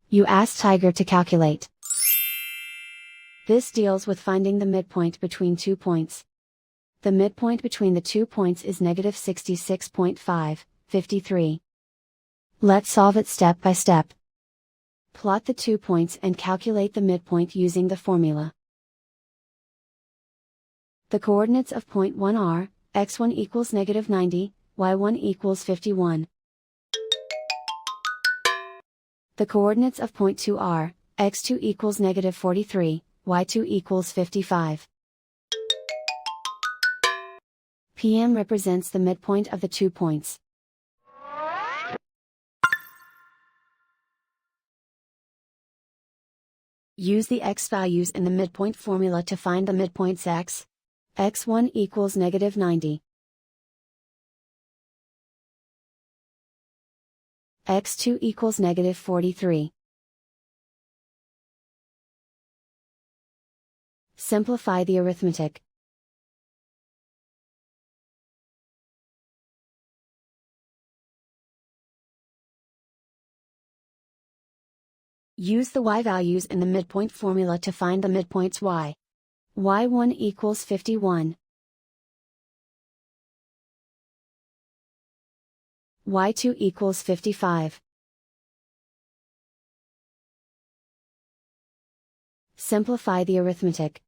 You ask Tiger to calculate. This deals with finding the midpoint between 2 points. The midpoint between the 2 points is negative 66.5, 53. Let's solve it step by step. Plot the 2 points and calculate the midpoint using the formula. The coordinates of point 1 are, x1 equals negative 90, y1 equals 51. The coordinates of point 2 are, x2 equals negative 43, y2 equals 55. PM represents the midpoint of the 2 points. Use the x values in the midpoint formula to find the midpoints x. x1 equals negative 90. x2 equals negative 43. Simplify the arithmetic. Use the y values in the midpoint formula to find the midpoints y. y1 equals 51. y2 equals 55. Simplify the arithmetic.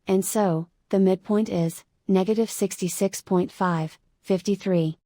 And so, the midpoint is, negative 66.5, 53.